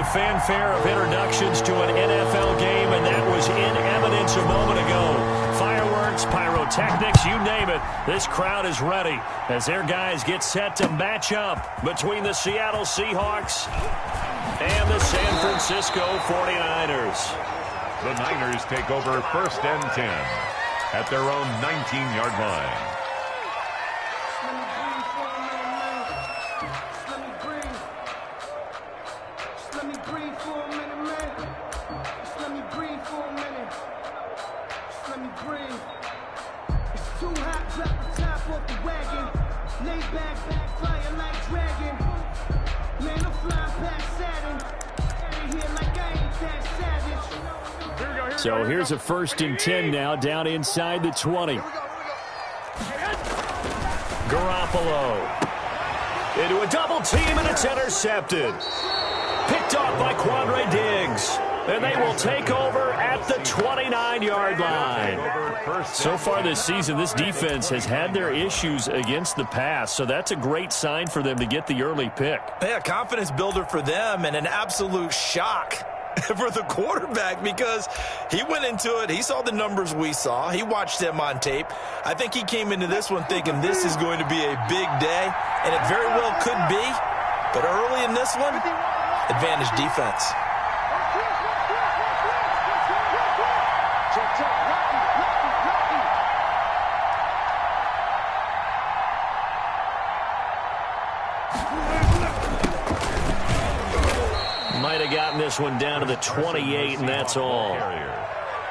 fanfare of introductions to an NFL game, and that was in evidence a moment ago. Fireworks, pyrotechnics, you name it. This crowd is ready as their guys get set to match up between the Seattle Seahawks and the San Francisco 49ers. The Niners take over 1st and 10 at their own 19-yard line. So here's a 1st and 10 now, down inside the 20. Garoppolo into a double team, and it's intercepted. Picked off by Quandre Diggs. And they will take over at the 29-yard line. So far this season, this defense has had their issues against the pass, so that's a great sign for them to get the early pick. Yeah, confidence builder for them and an absolute shock for the quarterback because he went into it. He saw the numbers we saw. He watched them on tape. I think he came into this one thinking this is going to be a big day, and it very well could be. But early in this one, advantage defense. Might have gotten this one down to the 28, and that's all.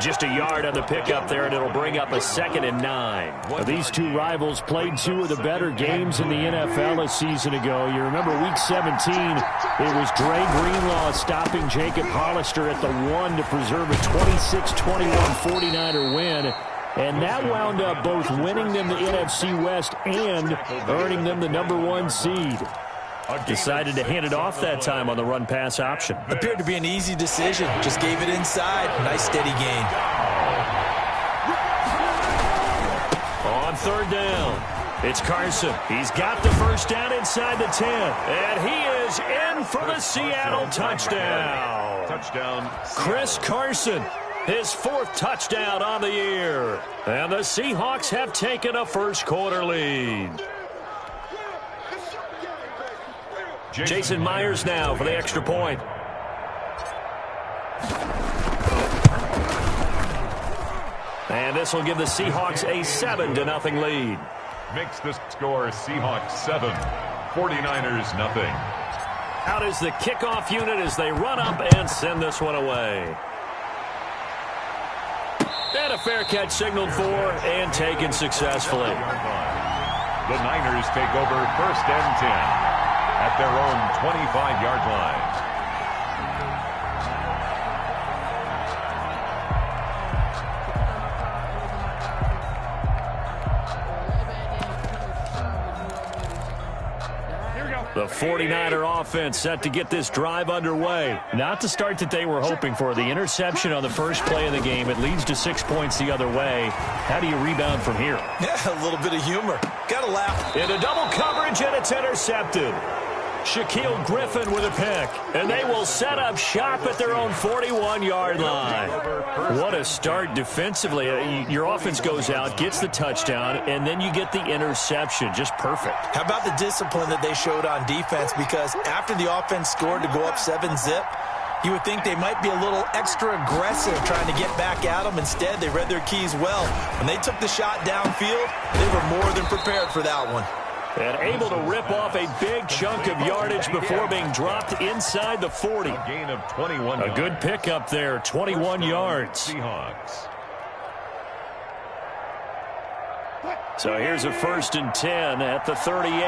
Just a yard on the pickup there, and it'll bring up a 2nd and 9. Well, these two rivals played two of the better games in the NFL a season ago. You remember Week 17, it was Dre Greenlaw stopping Jacob Hollister at the 1 to preserve a 26-21 49er win. And that wound up both winning them the NFC West and earning them the #1 seed. Decided to hand it off that time on the run-pass option. Appeared to be an easy decision. Just gave it inside. Nice steady gain. On 3rd down, it's Carson. He's got the 1st down inside the 10. And he is in for the Seattle touchdown. Chris Carson, his 4th touchdown on the year. And the Seahawks have taken a first-quarter lead. Jason Myers now for the extra point. And this will give the Seahawks a 7-0 lead. Makes the score Seahawks 7, 49ers 0. Out is the kickoff unit as they run up and send this one away. And a fair catch signaled for and taken successfully. The Niners take over 1st and 10. At their own 25-yard line. The 49er offense set to get this drive underway. Not the start that they were hoping for. The interception on the first play of the game. It leads to 6 points the other way. How do you rebound from here? Yeah, a little bit of humor. Got to laugh. Into double coverage, and it's intercepted. Shaquille Griffin with a pick, and they will set up shop at their own 41-yard line. What a start defensively. Your offense goes out, gets the touchdown, and then you get the interception. Just perfect. How about the discipline that they showed on defense? Because after the offense scored to go up 7-zip, you would think they might be a little extra aggressive trying to get back at them. Instead, they read their keys well. When they took the shot downfield, they were more than prepared for that one. And able to rip off a big chunk of yardage before being dropped inside the 40. A gain of 21 yards. A good pickup there, 21 yards. Seahawks. So here's a 1st and 10 at the 38.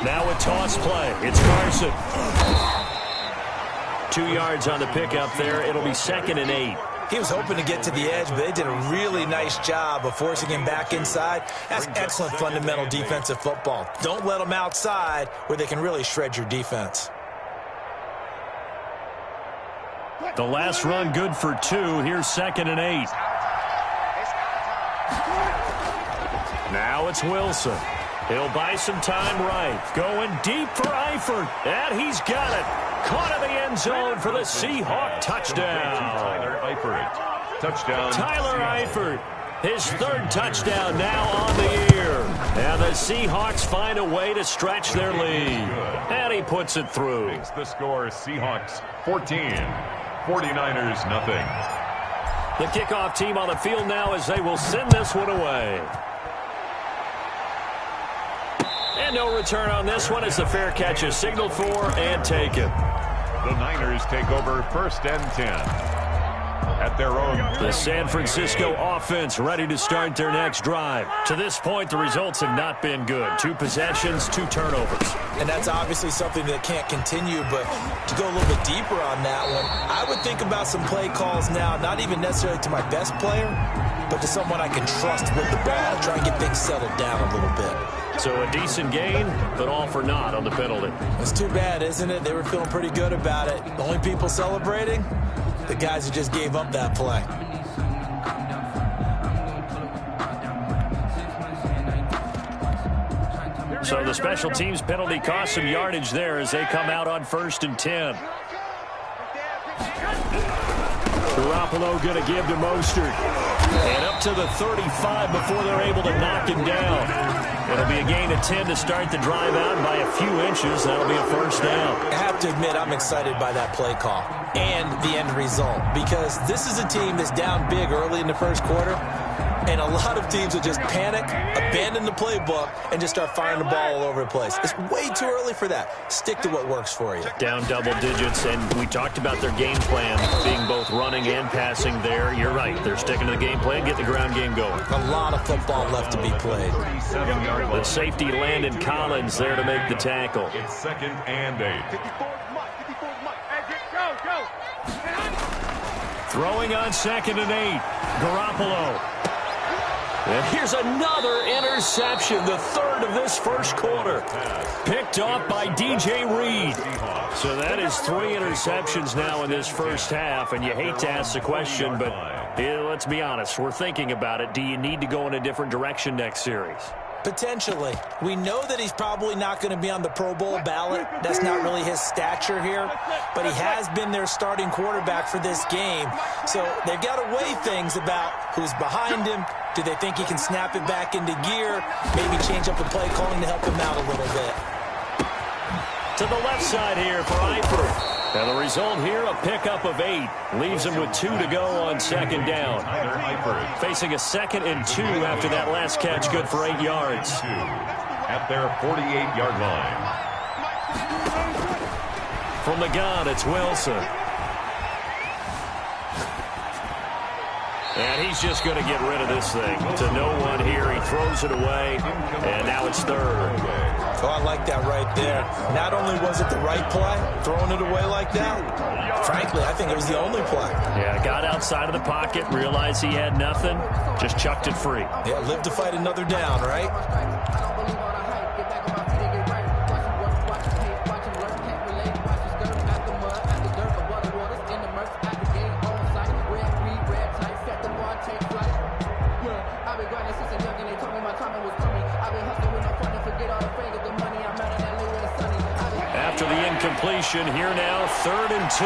Now a toss play. It's Carson. 2 yards on the pickup there. It'll be 2nd and 8. He was hoping to get to the edge, but they did a really nice job of forcing him back inside. That's excellent fundamental defensive football. Don't let them outside where they can really shred your defense. The last run good for 2. Here's 2nd and 8. Now it's Wilson. He'll buy some time right. Going deep for Eifert. And he's got it. Caught in the end zone for the Seahawk touchdown. Tyler Eifert. Touchdown. Tyler Eifert. His third touchdown now on the year. And the Seahawks find a way to stretch their lead. And he puts it through. Makes the score Seahawks 14. 49ers nothing. The kickoff team on the field now as they will send this one away. And no return on this one as the fair catch is signaled for and taken. The Niners take over 1st and 10 at their own. The San Francisco offense ready to start their next drive. To this point, the results have not been good. 2 possessions, 2 turnovers. And that's obviously something that can't continue, but to go a little bit deeper on that one, I would think about some play calls now, not even necessarily to my best player, but to someone I can trust with the ball, try and get things settled down a little bit. So a decent gain, but all for naught on the penalty. It's too bad, isn't it? They were feeling pretty good about it. The only people celebrating, the guys who just gave up that play. So the special teams penalty cost some yardage there as they come out on 1st and 10. Garoppolo going to give to Mostert. And up to the 35 before they're able to knock him down. It'll be a gain of 10 to start the drive out by a few inches. That'll be a 1st down. I have to admit, I'm excited by that play call and the end result because this is a team that's down big early in the 1st quarter, and a lot of teams will just panic, abandon the playbook, and just start firing the ball all over the place. It's way too early for that. Stick to what works for you. Down double digits, and we talked about their game plan being both running and passing there. You're right. They're sticking to the game plan, get the ground game going. A lot of football left to be played. The safety Landon Collins there to make the tackle. It's 2nd and 8. Throwing on 2nd and 8. Garoppolo. And here's another interception, the 3rd of this 1st quarter. Picked off by DJ Reed. So that is 3 interceptions now in this 1st half, and you hate to ask the question, but let's be honest, we're thinking about it. Do you need to go in a different direction next series? Potentially. We know that he's probably not going to be on the Pro Bowl ballot. That's not really his stature here. But he has been their starting quarterback for this game. So they've got to weigh things about who's behind him. Do they think he can snap it back into gear? Maybe change up the play calling to help him out a little bit. To the left side here for Eifert. And the result here, a pickup of 8. Leaves him with 2 to go on 2nd down. Facing a 2nd and 2 after that last catch, good for 8 yards. At their 48-yard line. From the gun, it's Wilson. And he's just going to get rid of this thing. To no one here, he throws it away, and now it's 3rd. Oh, I like that right there. Not only was it the right play, throwing it away like that, frankly, I think it was the only play. Yeah, got outside of the pocket, realized he had nothing, just chucked it free. Yeah, live to fight another down, right? After the incompletion, here now, 3rd and 2.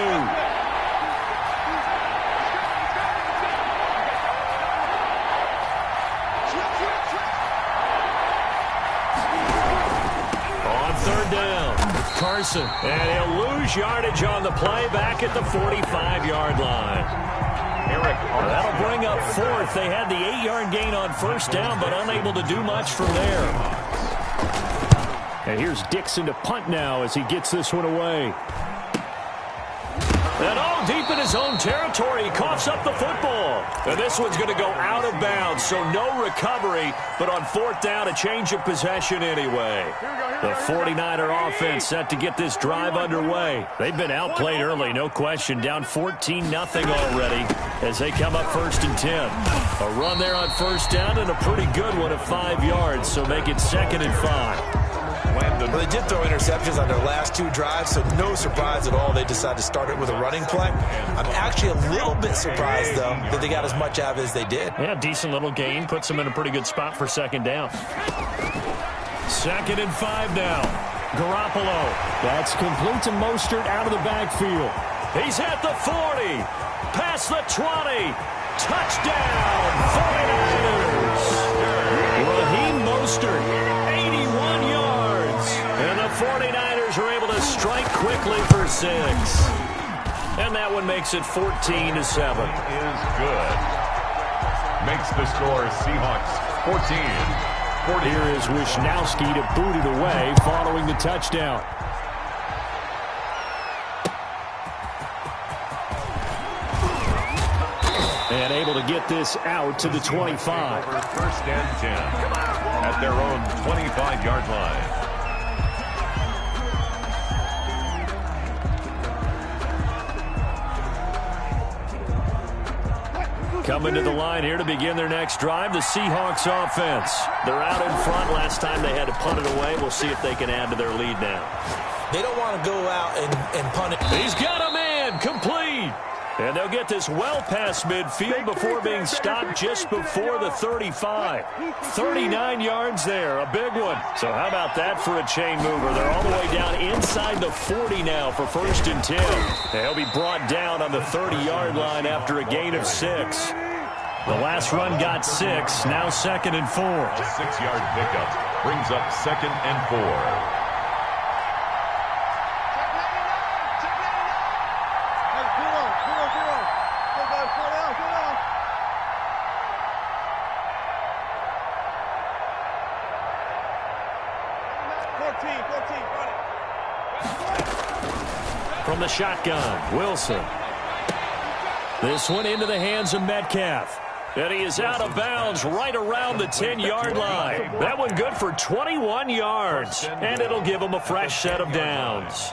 On 3rd down, Carson. And he'll lose yardage on the play back at the 45-yard line. That'll bring up 4th. They had the 8-yard gain on 1st down, but unable to do much from there. And here's Dixon to punt now as he gets this one away. And deep in his own territory, he coughs up the football. And this one's going to go out of bounds, so no recovery, but on 4th down, a change of possession anyway. The 49er offense set to get this drive underway. They've been outplayed early, no question, down 14-0 already as they come up 1st and 10. A run there on 1st down and a pretty good one of 5 yards, so make it 2nd and 5. Well, they did throw interceptions on their last 2 drives, so no surprise at all they decided to start it with a running play. I'm actually a little bit surprised, though, that they got as much out of it as they did. Yeah, decent little gain. Puts them in a pretty good spot for 2nd down. 2nd and 5 now. Garoppolo. That's complete to Mostert out of the backfield. He's at the 40. Past the 20. Touchdown, 49ers. Raheem Mostert, 81 yards. And the 49ers are able to strike quickly for 6. And that one makes it 14-7. Is good. Makes the score Seahawks 14. Here is Wishnowsky to boot it away following the touchdown. And able to get this out to the 25. 1st and 10 at their own 25-yard line. Coming to the line here to begin their next drive, the Seahawks offense. They're out in front. Last time they had to punt it away. We'll see if they can add to their lead now. They don't want to go out and punt it. He's got a man, complete. And they'll get this well past midfield before being stopped just before the 35. 39 yards there, a big one. So how about that for a chain mover? They're all the way down inside the 40 now for 1st and 10. They'll be brought down on the 30-yard line after a gain of 6. The last run got 6, now 2nd and 4. A 6-yard pickup brings up 2nd and 4. From the shotgun, Wilson. This one into the hands of Metcalf. And he is out of bounds right around the 10-yard line. That one good for 21 yards. And it'll give him a fresh set of downs.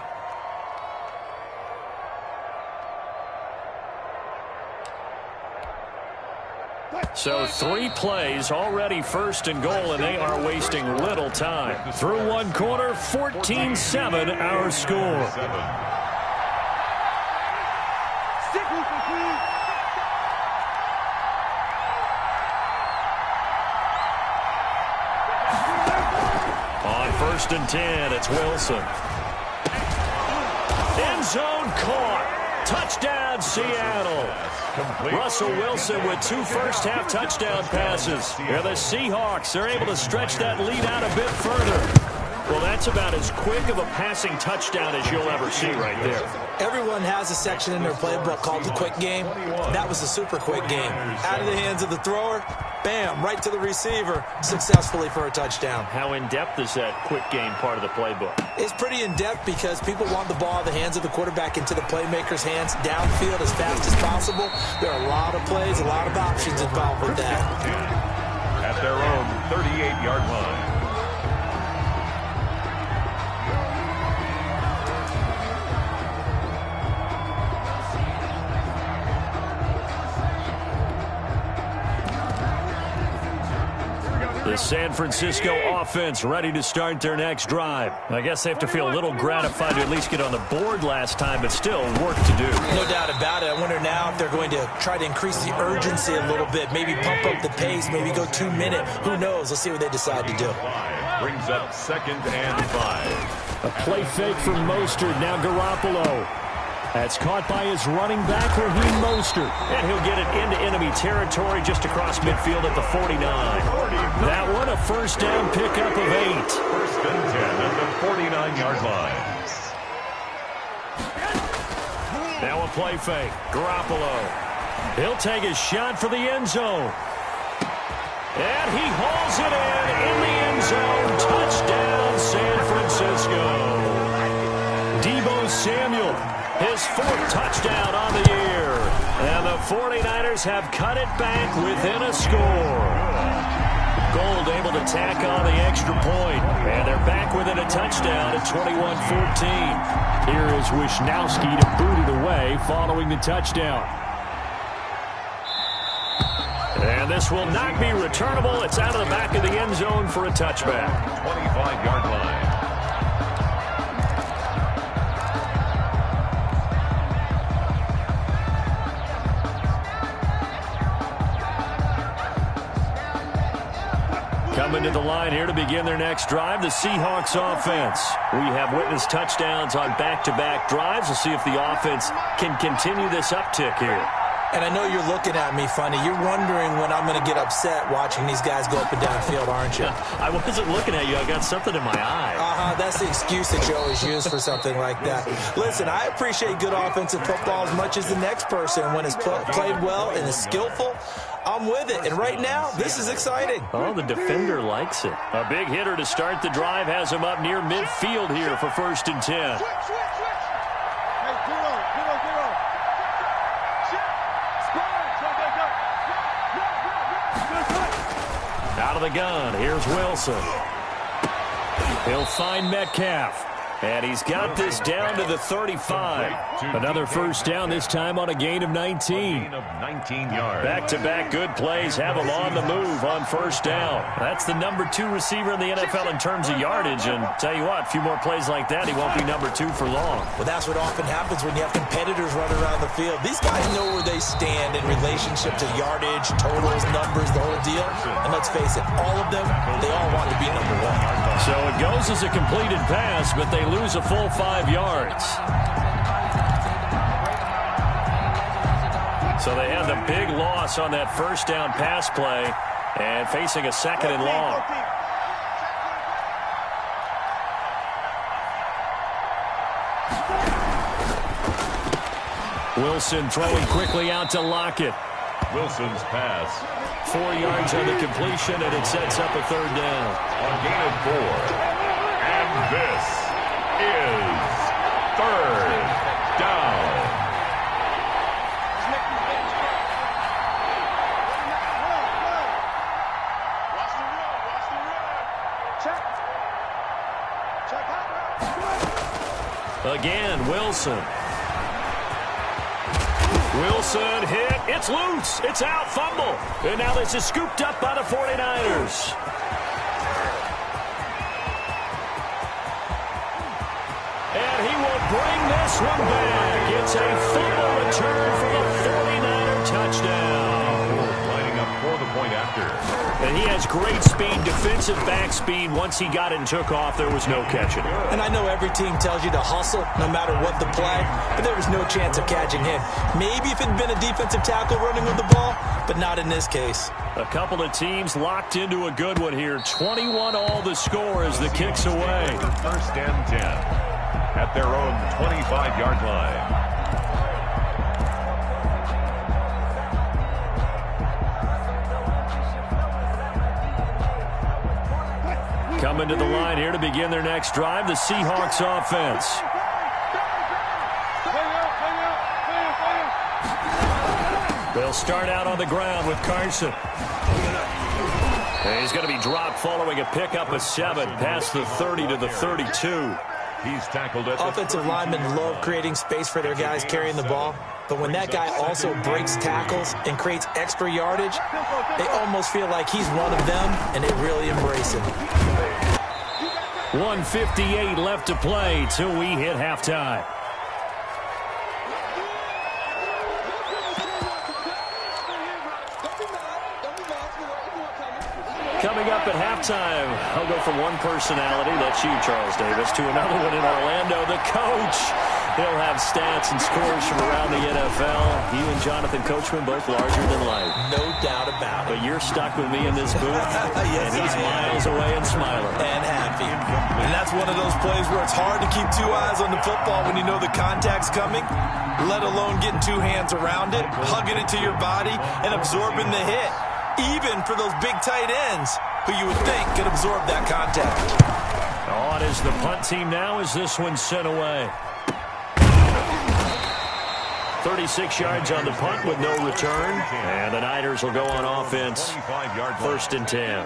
So 3 plays, already 1st and goal, and they are wasting little time. Through 1 quarter, 14-7 our score. On 1st and 10, it's Wilson. End zone caught. Touchdown, Seattle. Russell Wilson with 2 first-half touchdown passes. And the Seahawks are able to stretch that lead out a bit further. Well, that's about as quick of a passing touchdown as you'll ever see right there. Everyone has a section in their playbook called the quick game. That was the super quick game. Out of the hands of the thrower, bam, right to the receiver, successfully for a touchdown. How in-depth is that quick game part of the playbook? It's pretty in-depth because people want the ball in the hands of the quarterback into the playmaker's hands, downfield as fast as possible. There are a lot of plays, a lot of options involved with that. At their own 38-yard line. The San Francisco offense ready to start their next drive. I guess they have to feel a little gratified to at least get on the board last time, but still work to do. No doubt about it. I wonder now if they're going to try to increase the urgency a little bit, maybe pump up the pace, maybe go 2-minute. Who knows? Let's see what they decide to do. Brings up 2nd and 5. A play fake from Mostert, now Garoppolo. That's caught by his running back, Raheem Mostert. And he'll get it into enemy territory just across midfield at the 49. That one, a first down pickup of 8. 1st and 10 at the 49-yard line. Now a play fake. Garoppolo. He'll take his shot for the end zone. And he hauls it in the end zone. Touchdown, San Francisco. Deebo Samuel. His 4th touchdown on the year. And the 49ers have cut it back within a score. Gold able to tack on the extra point. And they're back within a touchdown at 21-14. Here is Wishnowsky to boot it away following the touchdown. And this will not be returnable. It's out of the back of the end zone for a touchback. 25-yard line. Coming Coming to the line here to begin their next drive, the Seahawks offense. We have witnessed touchdowns on back-to-back drives. We'll see if the offense can continue this uptick here. And I know you're looking at me funny. You're wondering when I'm going to get upset watching these guys go up and down the field, aren't you? I wasn't looking at you. I got something in my eye. That's the excuse that you always use for something like that. Listen, I appreciate good offensive football as much as the next person. When it's played well and is skillful, I'm with it. And right now, this is exciting. Oh, the defender likes it. A big hitter to start the drive has him up near midfield here for 1st and 10. Out of the gun, here's Wilson. He'll find Metcalf. And he's got this down to the 35. Another first down, this time on a gain of 19. Back-to-back good plays have him on the move on first down. That's the number 2 receiver in the NFL in terms of yardage. And tell you what, a few more plays like that, he won't be number 2 for long. Well, that's what often happens when you have competitors running around the field. These guys know where they stand in relationship to yardage, totals, numbers, the whole deal. And let's face it, all of them, they all want to be number 1. So it goes as a completed pass, but they lose a full 5 yards. So they had the big loss on that first down pass play and facing a 2nd and long. Wilson throwing quickly out to Lockett. Wilson's pass. 4 yards on the completion, and it sets up a 3rd down. A gain of 4. And this is 3rd down. Again, Wilson. Wilson hit. It's loose. It's out. Fumble. And now this is scooped up by the 49ers. And he will bring this one back. It's a fumble return for the 49er touchdown. Lining up for the point after. And he has great speed, defensive back speed. Once he got it and took off, there was no catching it. And I know every team tells you to hustle no matter what the play, but there was no chance of catching him. Maybe if it had been a defensive tackle running with the ball, but not in this case. A couple of teams locked into a good one here. 21 all the score as the kick's away. 1st and 10 at their own 25-yard line. Coming to the line here to begin their next drive, the Seahawks offense. They'll start out on the ground with Carson. And he's going to be dropped following a pickup of 7 past the 30 to the 32. He's tackled at Offensive linemen love creating space for their guys carrying the ball. But when that guy also breaks tackles and creates extra yardage, they almost feel like he's one of them, and they really embrace him. 1:58 left to play till we hit halftime. Coming up at halftime, I'll go from one personality, that's you, Charles Davis, to another one in Orlando, the coach. He'll have stats and scores from around the NFL. You and Jonathan Coachman both larger than life. No doubt about it. But you're stuck with me in this booth, yes, and he's miles away and smiling. And happy. And that's one of those plays where it's hard to keep 2 eyes on the football when you know the contact's coming, let alone getting 2 hands around it, hugging it to your body, and absorbing the hit. Even for those big tight ends who you would think could absorb that contact. On is the punt team now as this one's sent away. 36 yards on the punt with no return. And the Niners will go on offense. 1st and 10.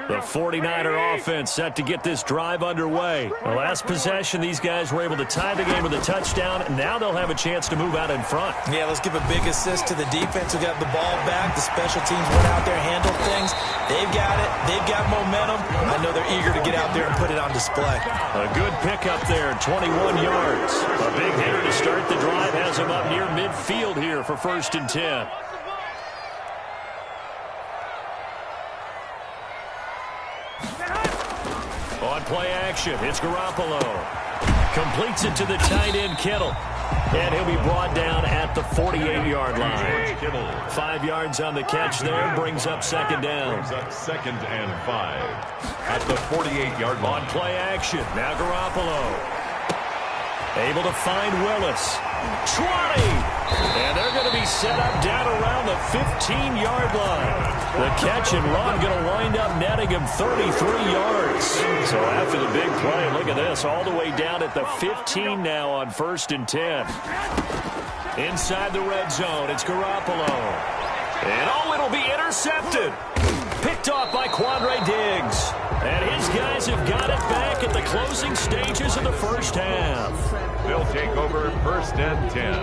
The 49er offense set to get this drive underway. The last possession, these guys were able to tie the game with a touchdown, and now they'll have a chance to move out in front. Yeah, let's give a big assist to the defense who got the ball back. The special teams went out there, handled things. They've got it. They've got momentum. I know they're eager to get out there and put it on display. A good pickup there, 21 yards. A big hitter to start the drive has him up near midfield here for 1st and 10. On play action, it's Garoppolo. Completes it to the tight end, Kittle. And he'll be brought down at the 48-yard line. 5 yards on the catch there, brings up second down. Brings up 2nd and 5 at the 48-yard line. On play action, now Garoppolo. Able to find Willis. 20! And they're going to be set up down around the 15-yard line. The catch and run going to wind up netting him 33 yards. So after the big play, look at this, all the way down at the 15 now on 1st and 10. Inside the red zone, it's Garoppolo. And it'll be intercepted. Picked off by Quandre Diggs. And his guys have got it back at the closing stages of the first half. They'll take over 1st and 10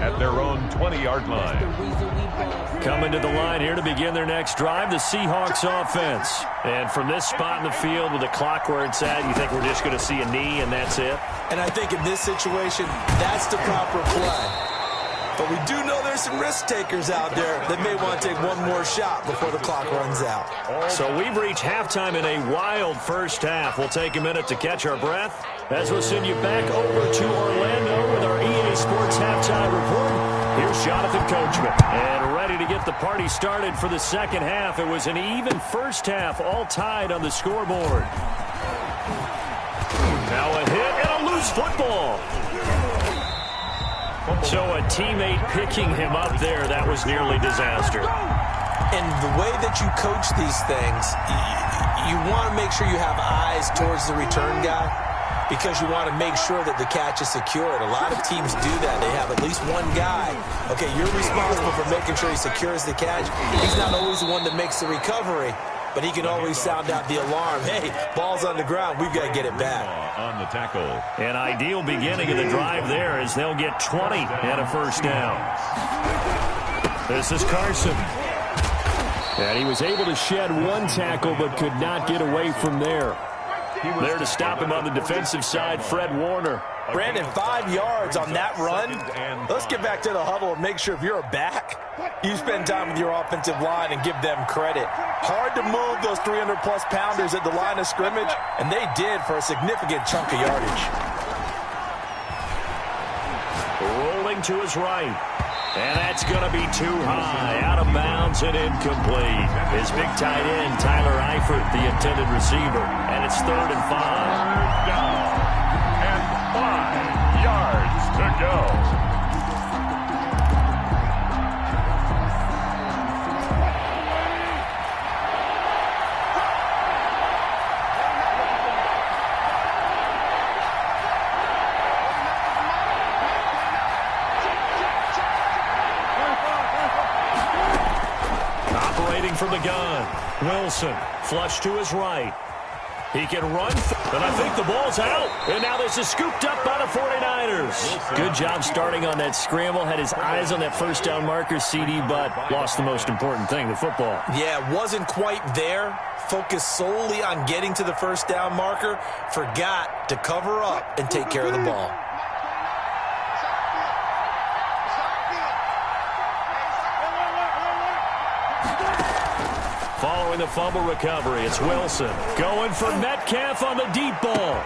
at their own 20-yard line. Coming to the line here to begin their next drive, the Seahawks offense. And from this spot in the field with the clock where it's at, you think we're just going to see a knee and that's it? And I think in this situation, that's the proper play. But we do know there's some risk takers out there that may want to take one more shot before the clock runs out. So we've reached halftime in a wild first half. We'll take a minute to catch our breath as we'll send you back over to Orlando with our EA Sports Halftime Report. Here's Jonathan Coachman. And ready to get the party started for the second half. It was an even first half, all tied on the scoreboard. Now a hit and a loose football. So a teammate picking him up there, that was nearly disaster. And the way that you coach these things, you want to make sure you have eyes towards the return guy because you want to make sure that the catch is secured. A lot of teams do that. They have at least one guy. Okay, you're responsible for making sure he secures the catch. He's not always the one that makes the recovery, but he can always sound out the alarm. Hey, ball's on the ground. We've got to get it back. On the tackle. An ideal beginning of the drive there as they'll get 20 and a first down. This is Carson. And he was able to shed one tackle but could not get away from there. There to stop him on the defensive side, Fred Warner. Brandon, 5 yards on that run. Let's get back to the huddle and make sure if you're a back, you spend time with your offensive line and give them credit. Hard to move those 300-plus pounders at the line of scrimmage, and they did for a significant chunk of yardage. Rolling to his right. And that's going to be too high, out of bounds and incomplete. His big tight end, Tyler Eifert, the intended receiver. And it's 3rd and 5. 3rd down and 5 yards to go. From the gun, Wilson, flush to his right. He can run, and I think the ball's out. And now this is scooped up by the 49ers. Good job starting on that scramble. Had his eyes on that first down marker, CD, but lost the most important thing, the football. Yeah, wasn't quite there. Focused solely on getting to the first down marker. Forgot to cover up and take care of the ball. Following the fumble recovery, it's Wilson going for Metcalf on the deep ball.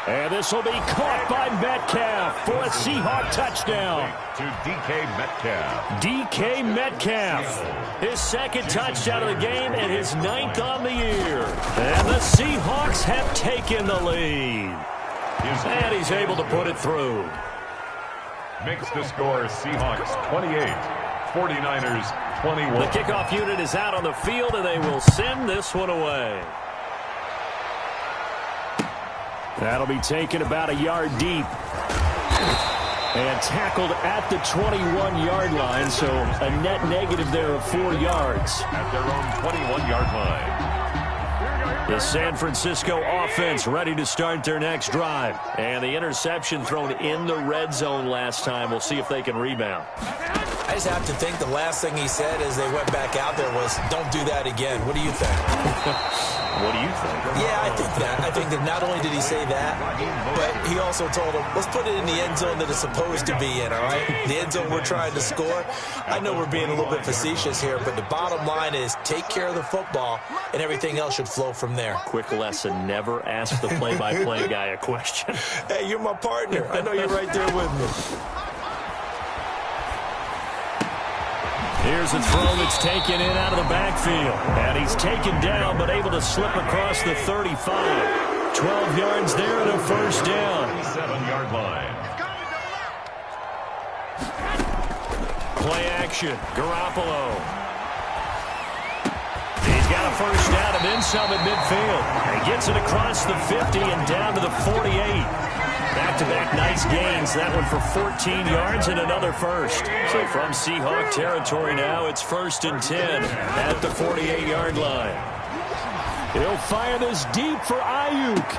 And this will be caught by Metcalf for a Seahawk touchdown. To DK Metcalf. DK Metcalf, his 2nd touchdown of the game and his 9th on the year. And the Seahawks have taken the lead. And he's able to put it through. Makes the score Seahawks 28, 49ers 21. The kickoff unit is out on the field, and they will send this one away. That'll be taken about a yard deep. And tackled at the 21-yard line, so a net negative there of 4 yards. At their own 21-yard line. The San Francisco offense ready to start their next drive. And the interception thrown in the red zone last time. We'll see if they can rebound. I just have to think the last thing he said as they went back out there was, don't do that again. What do you think? What do you think? Yeah, I think that. I think that not only did he say that, but he also told him, let's put it in the end zone that it's supposed to be in, all right? The end zone we're trying to score. I know we're being a little bit facetious here, but the bottom line is take care of the football, and everything else should flow from there. Quick lesson, never ask the play-by-play guy a question. Hey, you're my partner. I know you're right there with me. Here's a throw that's taken in out of the backfield. And he's taken down, but able to slip across the 35. 12 yards there and a first down. 7-yard line. Play action. Garoppolo. He's got a first down and then some at midfield. He gets it across the 50 and down to the 48. Back-to-back nice gains. That one for 14 yards and another first. So from Seahawk territory now, it's 1st and 10 at the 48-yard line. He'll fire this deep for Ayuk.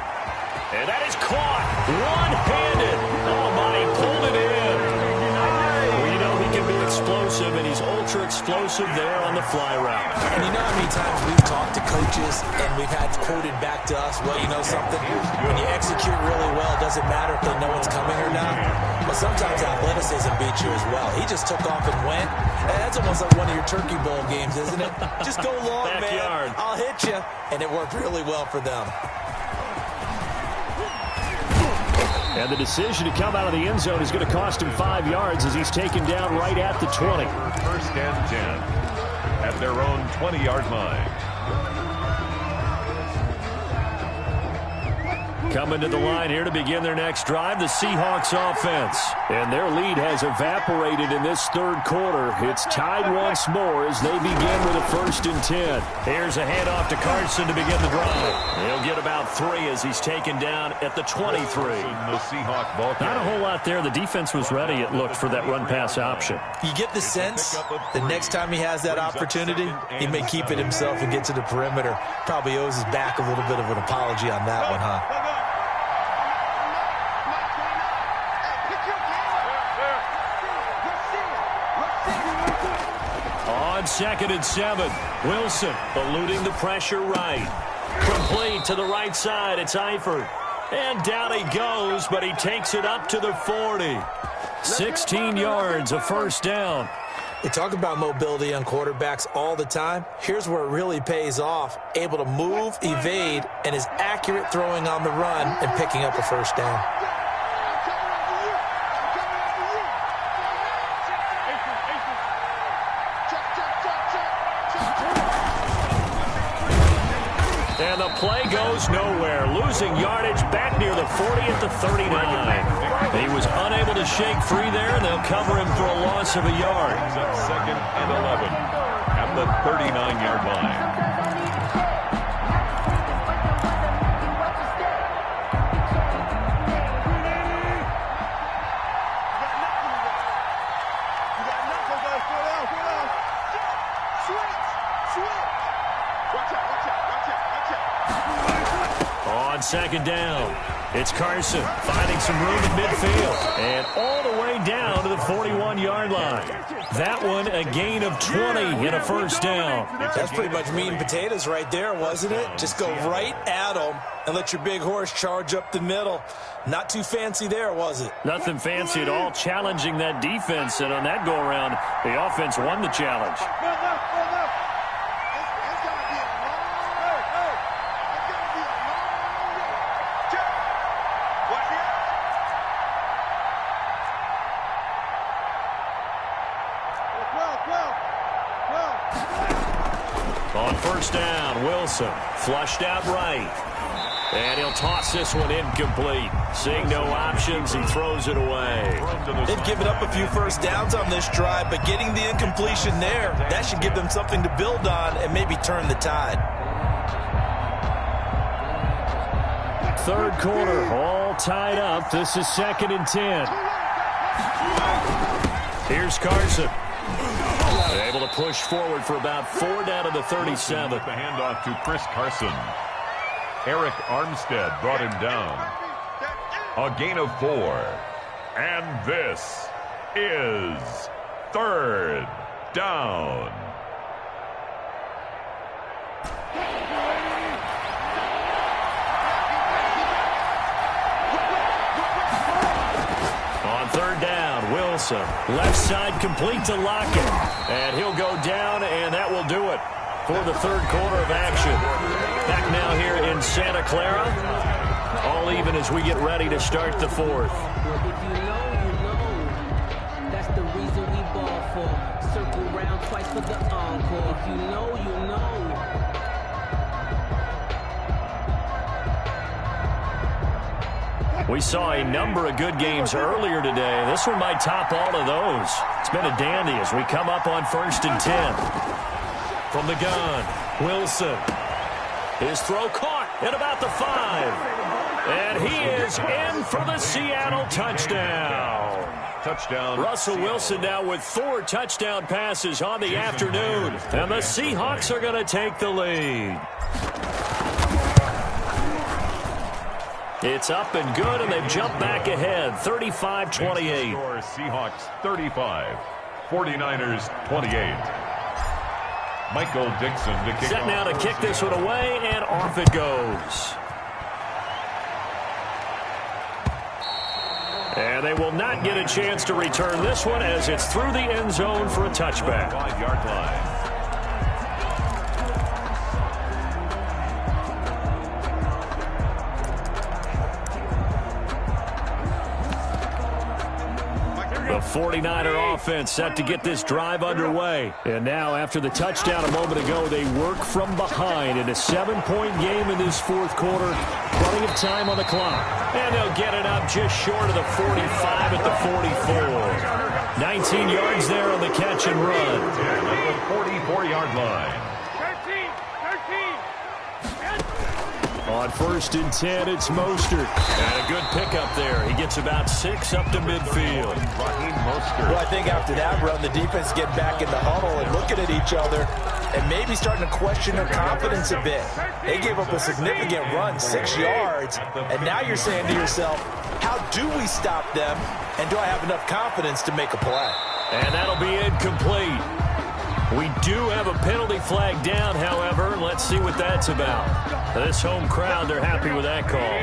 And that is caught one-handed. Oh, my, he pulled it in. Well, you know he can be explosive, and he's ultra-explosive there on the fly route. And you know how many times we've talked to coaches and we've had quoted back to us, well, you know something? When you execute really well, it doesn't matter if they know it's coming or not. But sometimes athleticism beats you as well. He just took off and went. And that's almost like one of your Turkey Bowl games, isn't it? Just go long, Backyard. man. I'll hit you. And it worked really well for them. And the decision to come out of the end zone is going to cost him 5 yards as he's taken down right at the 20. 1st and 10 at their own 20-yard line. Coming to the line here to begin their next drive, the Seahawks offense. And their lead has evaporated in this third quarter. It's tied once more as they begin with a 1st and 10. Here's a handoff to Carson to begin the drive. He'll get about 3 as he's taken down at the 23. The Seahawk ball Not a whole lot there. The defense was ready, it looked, for that run-pass option. You get the sense the next time he has that opportunity, he may keep it himself and get to the perimeter. Probably owes his back a little bit of an apology on that one, huh? On 2nd and 7, Wilson eluding the pressure right. Complete to the right side. It's Eifert. And down he goes, but he takes it up to the 40. 16 yards, a first down. They talk about mobility on quarterbacks all the time. Here's where it really pays off. Able to move, evade, and is accurate throwing on the run and picking up a first down. And the play goes nowhere. Losing yardage back near the 40 at the 39. He was unable to shake free there, and they'll cover him for a loss of a yard. 2nd and 11 at the 39-yard line. On 2nd down, it's Carson finding some room in midfield. And all the way down to the 41-yard line. That one a gain of 20 and a first down. That's pretty much meat and potatoes right there, wasn't it? Just go right at them and let your big horse charge up the middle. Not too fancy there, was it? Nothing fancy at all, challenging that defense. And on that go-around, the offense won the challenge. On 1st down, Wilson flushed out right. And he'll toss this one incomplete. Seeing no options, he throws it away. They've given up a few first downs on this drive, but getting the incompletion there, that should give them something to build on and maybe turn the tide. Third quarter, all tied up. This is 2nd and 10. Here's Carson. Able to push forward for about 4 down to the 37. The handoff to Chris Carson. Eric Armstead brought him down. A gain of 4. And this is 3rd down. On 3rd down, Wilson. Left side complete to Lockett. And he'll go down, and that will do it for the 3rd quarter of action. Back now here in Santa Clara. All even as we get ready to start the 4th. If you know, you know. That's the reason we ball for. Circle round twice for the encore. If you know, you know. We saw a number of good games earlier today. This one might top all of those. It's been a dandy as we come up on 1st and 10. From the gun, Wilson. His throw caught at about the 5. And he is in for the Seattle touchdown. Touchdown. Russell Wilson now with 4 touchdown passes on the afternoon. And the Seahawks are going to take the lead. It's up and good, and they've jumped back ahead, 35-28. Seahawks 35, 49ers 28. Michael Dixon to kick Set off. now to kick this one away, and off it goes. And they will not get a chance to return this one as it's through the end zone for a touchback. 5-yard line. The 49er offense set to get this drive underway. And now after the touchdown a moment ago, they work from behind in a 7-point game in this 4th quarter. Plenty of time on the clock. And they'll get it up just short of the 45 at the 44. 19 yards there on the catch and run. At the 44-yard line. On 1st and 10, it's Mostert. And a good pickup there. He gets about 6 up to midfield. Well, I think after that run, the defense get back in the huddle and looking at each other and maybe starting to question their confidence a bit. They gave up a significant run, 6 yards, and now you're saying to yourself, how do we stop them, and do I have enough confidence to make a play? And that'll be incomplete. We do have a penalty flag down, however. Let's see what that's about. This home crowd, they're happy with that call.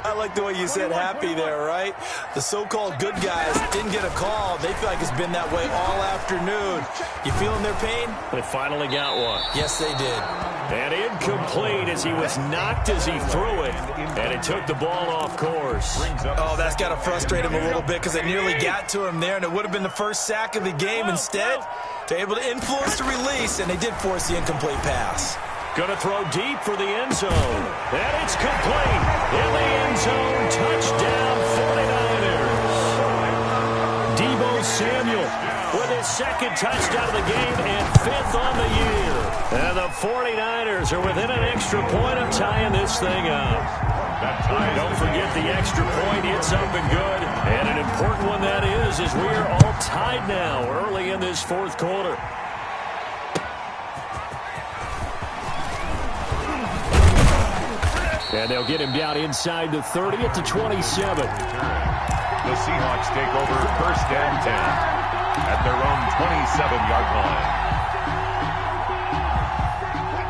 I like the way you said happy there, right? The so-called good guys didn't get a call. They feel like it's been that way all afternoon. You feeling their pain? They finally got one. Yes, they did. And incomplete as he was knocked as he threw it. And it took the ball off course. Oh, that's got to frustrate him a little bit because they nearly got to him there, and it would have been the first sack of the game. Instead, they're able to influence the release, and they did force the incomplete pass. Going to throw deep for the end zone. And it's complete. In the end zone, touchdown 49ers. Deebo Samuel with his 2nd touchdown of the game and 5th on the year. And the 49ers are within an extra point of tying this thing up. Don't forget the extra point. It's up and good. And an important one that is, as we are all tied now early in this 4th quarter. And they'll get him down inside the 30 at the 27. The Seahawks take over 1st and 10 at their own 27-yard line.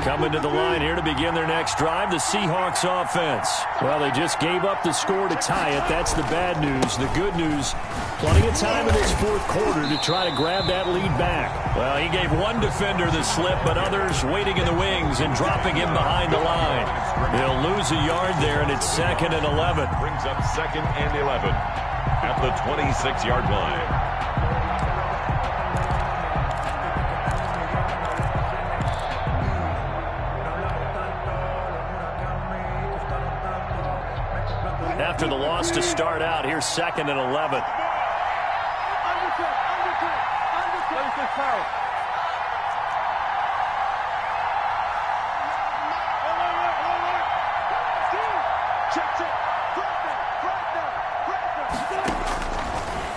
Coming to the line here to begin their next drive, the Seahawks offense. Well, they just gave up the score to tie it. That's the bad news. The good news, plenty of time in this 4th quarter to try to grab that lead back. Well, he gave one defender the slip, but others waiting in the wings and dropping him behind the line. They'll lose a yard there, and it's 2nd and 11. Brings up 2nd and 11 at the 26-yard line. After the loss to start out, here's 2nd and 11.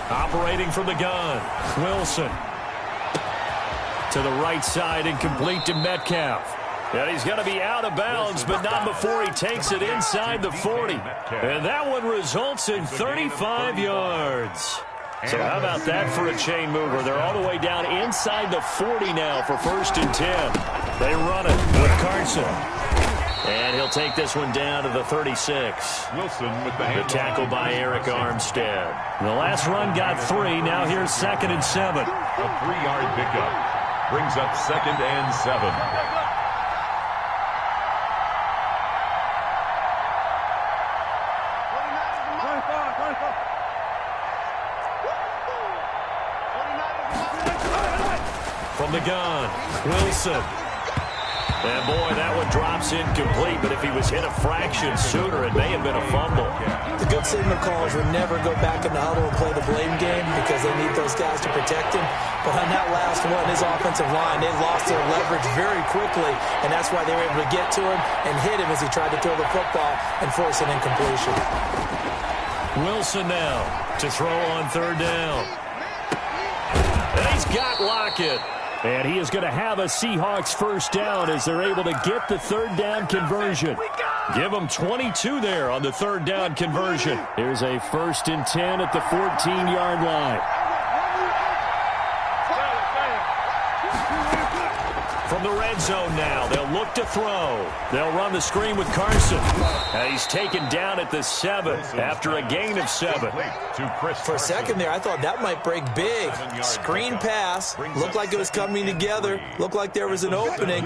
Operating from the gun, Wilson. To the right side and complete to Metcalf. And he's going to be out of bounds, but not before he takes it inside the 40. And that one results in 35 yards. So how about that for a chain mover? They're all the way down inside the 40 now for 1st and 10. They run it with Carson. And he'll take this one down to the 36. Wilson with the tackle by Eric Armstead. The last run got 3. Now here's 2nd and 7. A 3-yard pickup brings up 2nd and 7. From the gun, Wilson. And boy, that one drops incomplete, but if he was hit a fraction sooner, it may have been a fumble. The good signal callers would never go back in the huddle and play the blame game because they need those guys to protect him. But on that last one, his offensive line, they lost their leverage very quickly, and that's why they were able to get to him and hit him as he tried to throw the football and force an incompletion. Wilson now to throw on 3rd down. And he's got Lockett. And he is going to have a Seahawks 1st down as they're able to get the 3rd down conversion. Give them 22 there on the 3rd down conversion. Here's a 1st and 10 at the 14-yard line. From the red zone now, they'll look to throw. They'll run the screen with Carson. And he's taken down at the 7 after a gain of 7. For a second there, I thought that might break big. Screen pass. Looked like it was coming together. Looked like there was an opening.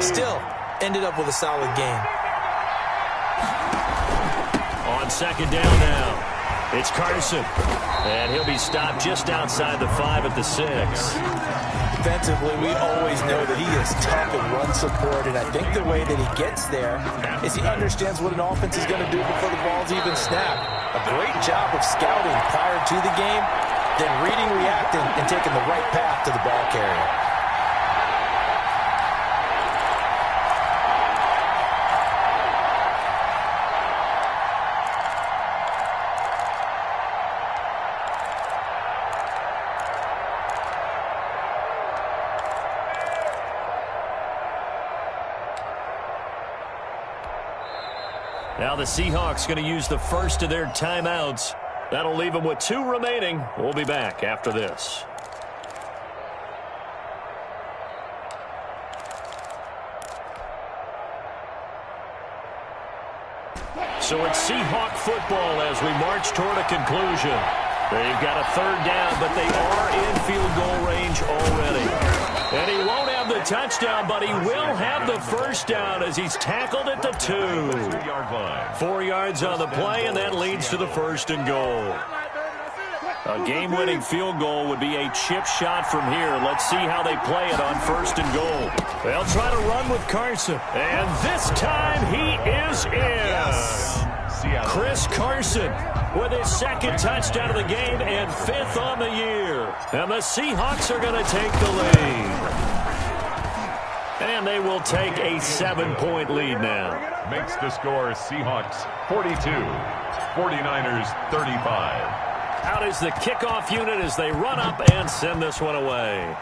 Still, ended up with a solid gain. On 2nd down now, it's Carson. And he'll be stopped just outside the 5 at the 6. Defensively, we always know that he is tough in run support, and I think the way that he gets there is he understands what an offense is going to do before the ball's even snapped. A great job of scouting prior to the game, then reading, reacting, and taking the right path to the ball carrier. Now the Seahawks going to use the first of their timeouts. That'll leave them with 2 remaining. We'll be back after this. So it's Seahawk football as we march toward a conclusion. They've got a 3rd down, but they are in field goal range already. And he won't have the touchdown, but he will have the 1st down as he's tackled at the 2. 4 yards on the play, and that leads to the 1st and goal. A game-winning field goal would be a chip shot from here. Let's see how they play it on 1st and goal. They'll try to run with Carson, and this time he is in. Yes. Chris Carson with his 2nd touchdown of the game and 5th on the year. And the Seahawks are going to take the lead. And they will take a 7-point lead now. Makes the score Seahawks 42, 49ers 35. Out is the kickoff unit as they run up and send this one away.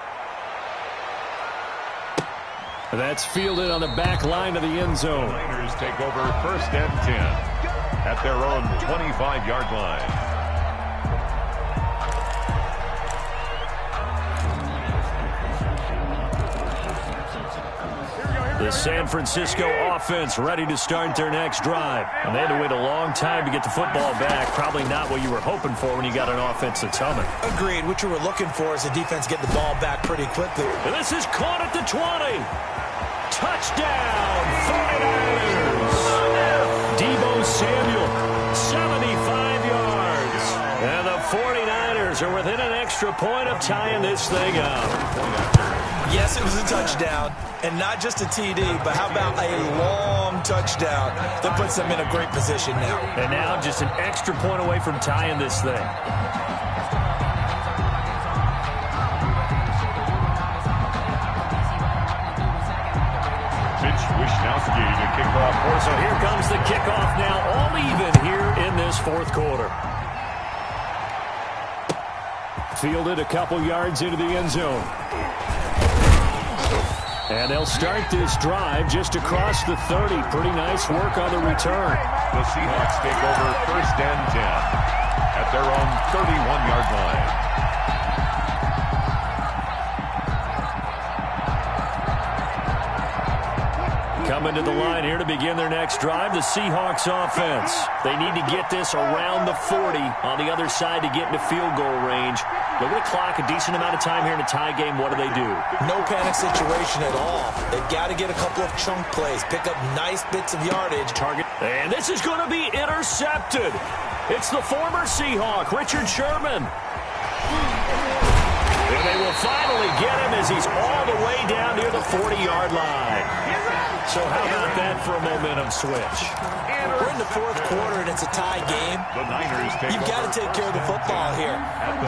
That's fielded on the back line of the end zone. The Niners take over 1st and 10 at their own 25-yard line. The San Francisco offense ready to start their next drive. And they had to wait a long time to get the football back. Probably not what you were hoping for when you got an offense that's humming. Agreed. What you were looking for is the defense get the ball back pretty quickly. And this is caught at the 20. Touchdown, 49ers. Deebo Samuel, 75 yards. And the 49ers are within an extra point of tying this thing up. Yes, it was a touchdown, and not just a TD, but how about a long touchdown that puts them in a great position now. And now just an extra point away from tying this thing. Mitch Wishnowsky to kick off. So here comes the kickoff now, all even here in this 4th quarter. Fielded a couple yards into the end zone. And they'll start this drive just across the 30. Pretty nice work on the return. The Seahawks take over 1st and 10. at their own 31-yard line. Coming to the line here to begin their next drive, the Seahawks offense. They need to get this around the 40 on the other side to get into field goal range. They're going to clock a decent amount of time here in a tie game. What do? No panic situation at all. They've got to get a couple of chunk plays, pick up nice bits of yardage. Target. And this is going to be intercepted. It's the former Seahawk, Richard Sherman. And they will finally get him as he's all the way down near the 40-yard line. So how about that for a momentum switch? We're in the fourth quarter, and it's a tie game. You've got to take care of the football here.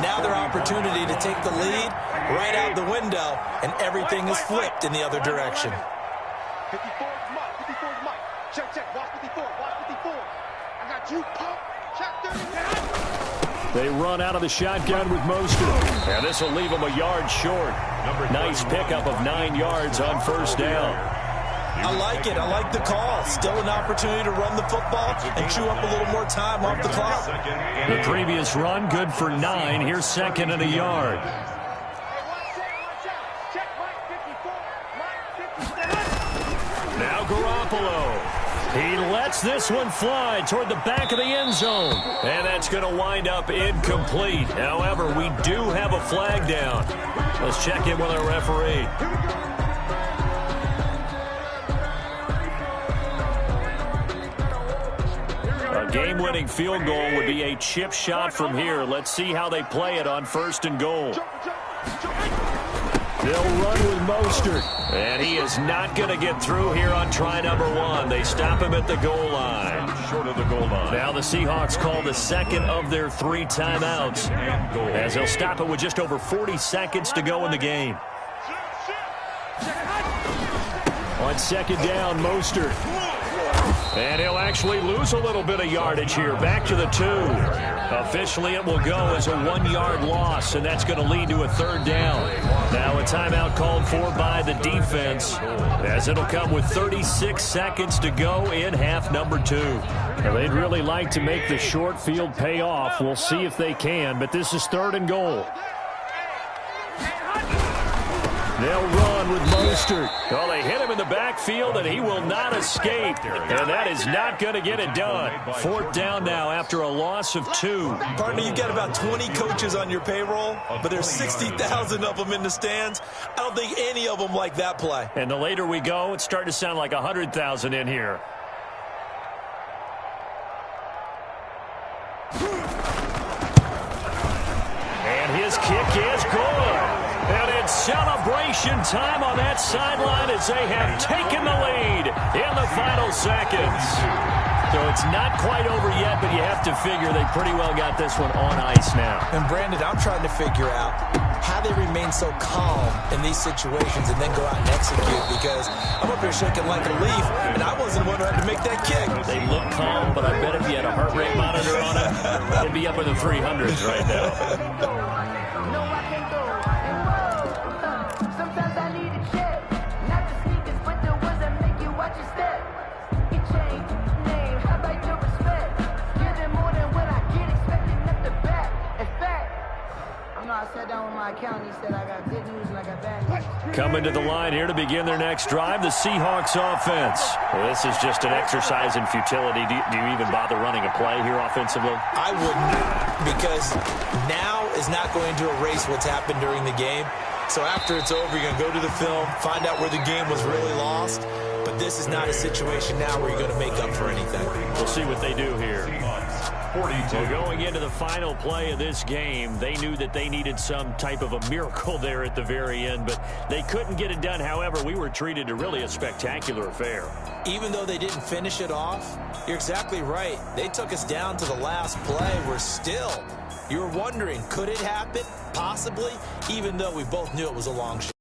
Now their opportunity to take the lead right out the window, and everything is flipped in the other direction. 54 is Mike. 54 is Mike. Check. Watch 54. Watch 54. I got you, pump. Check 30. They run out of the shotgun with Mostert. And this will leave them a yard short. Nice pickup of 9 yards on first down. I like it. I like the call. Still an opportunity to run the football and chew up a little more time off the clock. The previous run, good for 9. Here's second and a yard. Now Garoppolo. He lets this one fly toward the back of the end zone. And that's going to wind up incomplete. However, we do have a flag down. Let's check in with our referee. A game-winning field goal would be a chip shot from here. Let's see how they play it on first and goal. They'll run with Mostert. And he is not going to get through here on try number 1. They stop him at the goal line. Short of the goal line. Now the Seahawks call the second of their 3 timeouts, as they'll stop it with just over 40 seconds to go in the game. On second down, Mostert. And he'll actually lose a little bit of yardage here. Back to the 2. Officially, it will go as a 1-yard loss, and that's going to lead to a third down. Now a timeout called for by the defense, as it'll come with 36 seconds to go in half number 2. Now, they'd really like to make the short field pay off. We'll see if they can, but this is third and goal. They'll run with Mostert. Well, they hit him in the backfield, and he will not escape. And that is not going to get it done. Fourth down now after a loss of 2. Partner, you got about 20 coaches on your payroll, but there's 60,000 of them in the stands. I don't think any of them like that play. And the later we go, it's starting to sound like 100,000 in here. And his kick is good. And it's celebration time on that sideline as they have taken the lead in the final seconds. So it's not quite over yet, but you have to figure they pretty well got this one on ice now. And Brandon, I'm trying to figure out how they remain so calm in these situations and then go out and execute, because I'm up here shaking like a leaf, and I wasn't the one who had to make that kick. They look calm, but I bet if you had a heart rate monitor on it, it'd be up in the 300s right now. Coming to the line here to begin their next drive, the Seahawks offense. Well, this is just an exercise in futility. Do you even bother running a play here offensively? I wouldn't, because now is not going to erase what's happened during the game. So after it's over, you're going to go to the film, find out where the game was really lost. But this is not a situation now where you're going to make up for anything. We'll see what they do here. 42. Well, going into the final play of this game, they knew that they needed some type of a miracle there at the very end, but they couldn't get it done. However, we were treated to really a spectacular affair. Even though they didn't finish it off, you're exactly right. They took us down to the last play. We're still, you're wondering, could it happen? Possibly, even though we both knew it was a long shot.